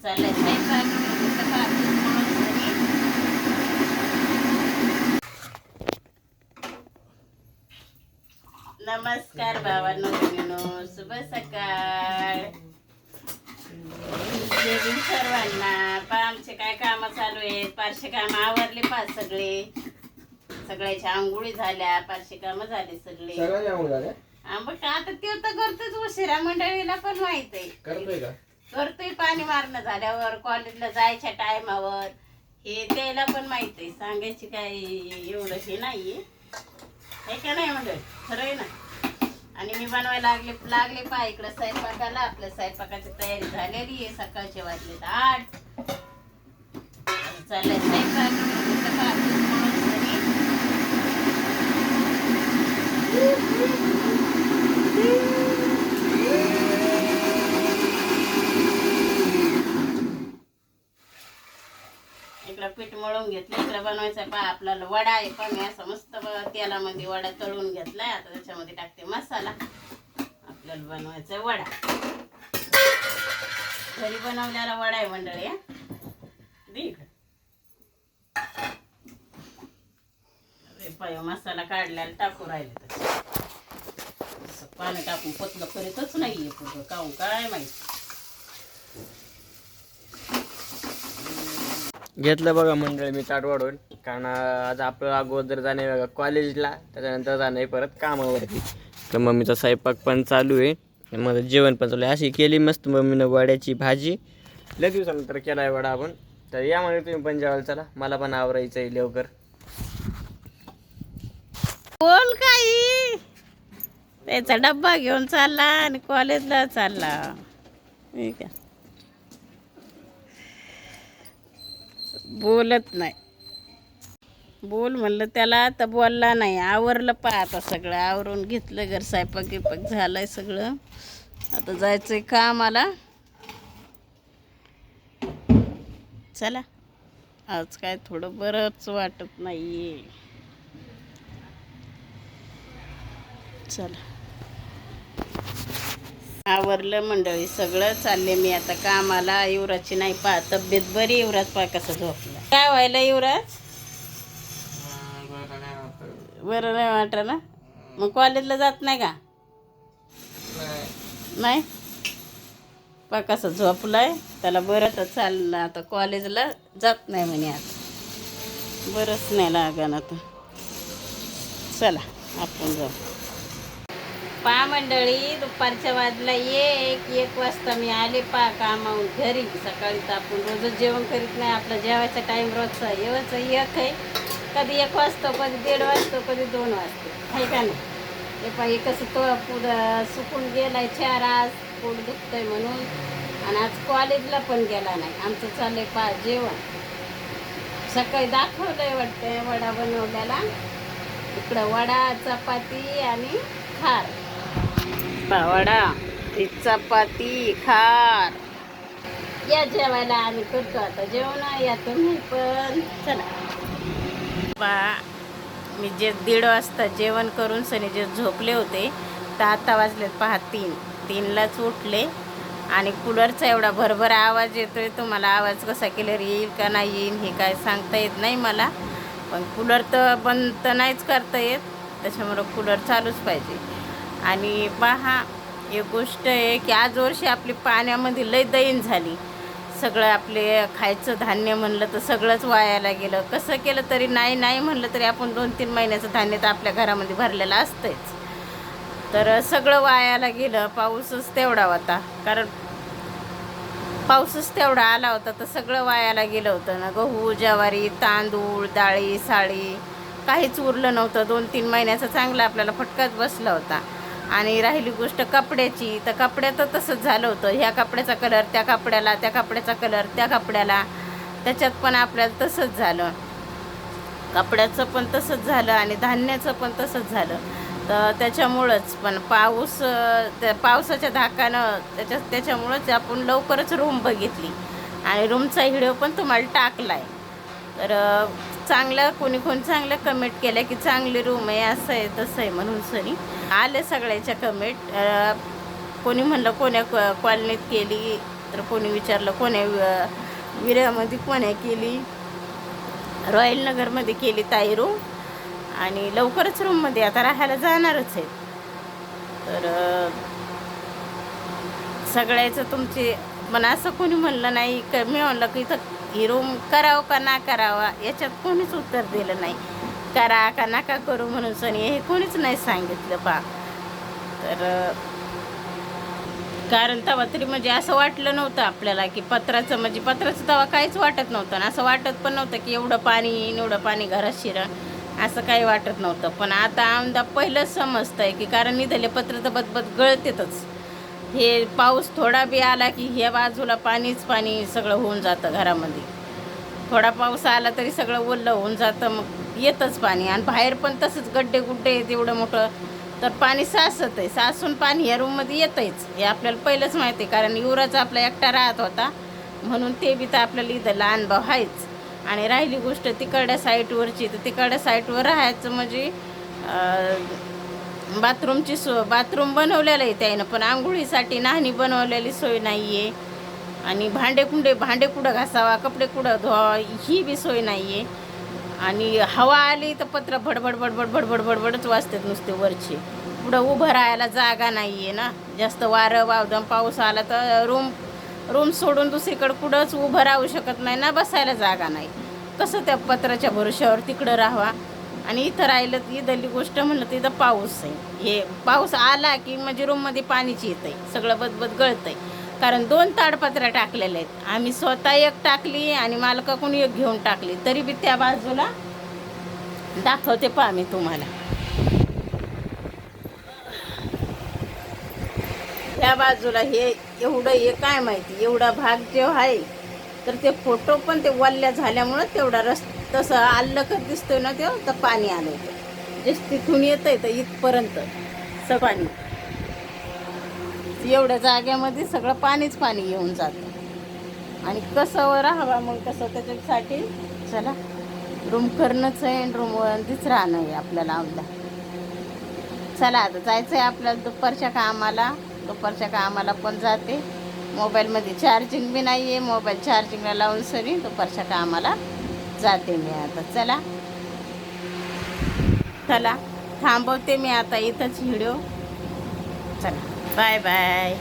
चाललंय स्वयंपाक. नमस्कार भावांनो, बहिणींनो, शुभ सकाळ. जय भीम सर्वांना. आमचे काय काम चालू आहेत, पाचशे काम आवरले, पाच सगळ्याच्या आंघोळी झाल्या, पाचशे काम झाले सगळे. बट आता ते तर करतोच उशिरा, मंडळीला पण माहित आहे. करतोय पाणी मारणं झाल्यावर, कॉलेजला जायच्या टायमावर. हे त्याला पण माहित आहे, सांगायची काय एवढं हे नाहीये, हे का नाही मंडळी, खरं आहे ना. आणि मी बनवायला लागले पा इकडं स्वयंपाकाला. आपल्या स्वयंपाकाची तयारी झालेली आहे. सकाळचे वाजले 8. चाललंय स्वयंपाक. इकडं पीठ मळून घेतलं. इकडं बनवायचं पा आपल्याला वडा आहे. पण मी असं मस्त तेलामध्ये वडा तळून घेतलाय. आता त्याच्यामध्ये टाकते मसाला. आपल्याला बनवायचा वडा, घरी बनवलेला वडा आहे मंडळी. मसाला काढल्याला टाकू राहिले, पाणी टाकून पतलं करीतच नाहीये पुढं, काहून काय माहिती. घेतलं बघा मंडळी मी ताट वाढून, कारण आज आपलं अगोदर जाणे बघा कॉलेजला, त्याच्यानंतर जाणे परत कामावरती. तर मम्मीचा स्वयंपाक पण चालू आहे, माझं जेवण पण चालू आहे. अशी केली मस्त मम्मीनं वड्याची भाजी, लय दिवसानंतर केला आहे वडा आपण. तर यामध्ये तुम्ही पण जेवायला चला, मला पण आवरायचं आहे लवकर. बोल काही, त्याचा डब्बा घेऊन चालला आणि कॉलेजला चालला. ठीक आहे, बोलत नाही. बोल म्हणलं त्याला तर बोलला नाही. आवरलं आता सगळं आवरून घेतलं, घर स्वयंपाक गिपाक झालाय सगळं. आता जायचंय कामाला. चला, आज काय थोडं बरंच वाटत नाहीये. चला, आवरलं मंडळी सगळं, चालले मी आता कामाला. युवराजची नाही पा तब्येत बरी. युवराज पा कसं झोपला. काय व्हायला युवराज? बरं नाही वाटत ना. मग कॉलेजला जात नाही का? नाही पा कसं झोपलाय. त्याला बरं तर चाललं, आता कॉलेजला जात नाही म्हणे. आता बरंच नाही लागण. आता चला आपण जाऊ. पा मंडळी दुपारच्या वाजला 1 वाजता मी आले पा कामावून घरी. सकाळी तर आपण रोजच जेवण करीत नाही, आपला जेवायचा टाईम रोजचा येवायचा 1 आहे. कधी 1 वाजतो, कधी 1:30 वाजतो, कधी 2 वाजतो, आहे का नाही. हे पा कसं तो पुढं सुकून गेलाय 4 आज, पोट दुखतंय म्हणून. आणि आज कॉलेजला पण गेला नाही. आमचं चाललंय पा जेवण. सकाळी दाखवलंय वाटतंय वडा बनवलेला. इकडं वडा, चपाती आणि खार. वडा, चपाती, खार. या जेवायला, आम्ही करतो आता जेवण. या तुम्ही पण चला. मी जे 1:30 वाजता जेवण करून सनी जे झोपले होते, तर आता वाजलेत पहा 3लाच उठले. आणि कूलरचा एवढा भरभर आवाज येतोय. तुम्हाला आवाज कसा क्लिअर येईल का नाही येईल हे काय सांगता येत नाही मला. पण कूलर तर बंद तर नाहीच करता येत, त्याच्यामुळं कूलर चालूच पाहिजे. आणि पहा एक गोष्ट आहे की आज वर्षी आपली पाण्यामध्ये लय दैन झाली. सगळं आपले खायचं धान्य म्हणलं तर सगळंच वायाला गेलं. कसं केलं तरी नाही म्हणलं तरी आपण 2-3 महिन्याचं धान्य तर आपल्या घरामध्ये भरलेलं असतंच. तर सगळं वायाला गेलं. पाऊसच तेवढा होता, कारण पाऊसच तेवढा आला होता, तर सगळं वायाला गेलं होतं ना. गहू, ज्वारी, तांदूळ, डाळी, साळी काहीच उरलं नव्हतं. 2-3 महिन्याचा चांगला आपल्याला फटकाच बसला होता. आणि राहिली गोष्ट कपड्याची, तर कपड्यात तसंच झालं होतं. ह्या कपड्याचा कलर त्या कपड्याला, त्या कपड्याचा कलर त्या कपड्याला, त्याच्यात पण आपल्याला तसंच झालं. कपड्याचं पण तसंच झालं आणि धान्याचं पण तसंच झालं. तर त्याच्यामुळंच पण त्या पावसाच्या धाकानं त्याच्यामुळंच आपण लवकरच रूम बघितली आणि रूमचा व्हिडिओ पण तुम्हाला टाकला आहे. तर चांगलं कोणी चांगलं कमेंट केलं की चांगली रूम आहे, असं आहे तसं आहे म्हणून. सनी आले सगळ्याच्या कमेंट. कोणी म्हणलं कोण्या कॉलनीत केली, तर कोणी विचारलं कोण्या विऱ्यामध्ये कोण्या केली, रॉयल नगरमध्ये केली ताई रूम, आणि लवकरच रूममध्ये आता राहायला जाणारच आहेत. तर सगळ्याचं तुमचे पण असं कोणी म्हणलं नाही का, मी म्हणलं की इथं ही रूम करावं का ना करावा याच्यात कोणीच उत्तर दिलं नाही. करा का नका करू म्हणून सनी हे कोणीच नाही सांगितलं पा. तर कारण तेव्हा तरी म्हणजे असं वाटलं नव्हतं आपल्याला की पत्राचं म्हणजे पत्राचं तेव्हा काहीच वाटत नव्हतं, आणि असं वाटत पण नव्हतं की एवढं पाणी येईन एवढं पाणी घरात शिरण, असं काही वाटत नव्हतं. पण आता आमदा पहिलंच समजतं आहे की कारण निधले पत्र तर बदबद गळतेतच. हे पाऊस थोडा बी आला की ह्या बाजूला पाणीच पाणी सगळं होऊन जातं घरामध्ये. थोडा पाऊस आला तरी सगळं ओलं होऊन जातं, मग येतच पाणी. आणि बाहेर पण तसंच गड्डे गुड्डे आहेत एवढं मोठं, तर पाणी साचत आहे. साचून पाणी ह्या रूममध्ये येतंच हे आपल्याला पहिलंच माहिती आहे. कारण युवराचा आपला एकटा राहत होता म्हणून ते बी तर आपल्याला इथं लहान भाऊ आहेच. आणि राहिली गोष्ट तिकडच्या साईटवरची, तर तिकडच्या साईटवर राहायचं म्हणजे बाथरूमची बाथरूम बनवलेलं आहे त्यानं, पण आंघोळीसाठी नाहणी बनवलेली सोय नाही आहे. आणि भांडे कुठं घासावा, कपडे कुठं धुवा ही बी सोय नाही आहे. आणि हवा आली तर पत्र भडभड भडभड भडभड भडभडच वाजतात नुसते वरचे. पुढं उभं राहायला जागा नाही आहे ना, जास्त वारं वावदम पाऊस आला तर रूम सोडून दुसरीकडं कुठंच उभं राहू शकत नाही ना, बसायला जागा नाही. कसं त्या पत्राच्या भरोश्यावर तिकडं राहावा. आणि इथं राहिलं इथली गोष्ट म्हणलं तर इथं पाऊस आहे. हे पाऊस आला की म्हणजे रूममध्ये पाणीच येतं आहे, सगळं बदबद गळतं आहे. कारण 2 ताडपत्र्या टाकलेल्या आहेत. आम्ही स्वतः एक टाकली आणि मालकाकडून एक घेऊन टाकली, तरी बी त्या बाजूला दाखवते पहा मी तुम्हाला. त्या बाजूला हे एवढं हे काय माहिती एवढा भाग जे आहे, तर ते फोटो पण ते वल्ल्या झाल्यामुळं तेवढा तसं आल्लकच दिसतोय ना, ते तर पाणी आलं होतं जे तिथून येतंय तर इथपर्यंत पाणी. एवढ्या जाग्यामध्ये सगळं पाणीच पाणी येऊन जातं. आणि कसं राहावा मग कसं, त्याच्यासाठी चला रूम करणंच आहे आणि रूमवरतीच राहणं आहे आपल्याला आमदा. चला आता जायचं आहे आपल्याला दुपारच्या कामाला पण जाते. मोबाईलमध्ये चार्जिंग बी नाही आहे, मोबाईल चार्जिंगला लावून सरी दुपारच्या कामाला जाते मी आता. चला थांबवते मी आता इथंच व्हिडिओ. चला बाय बाय.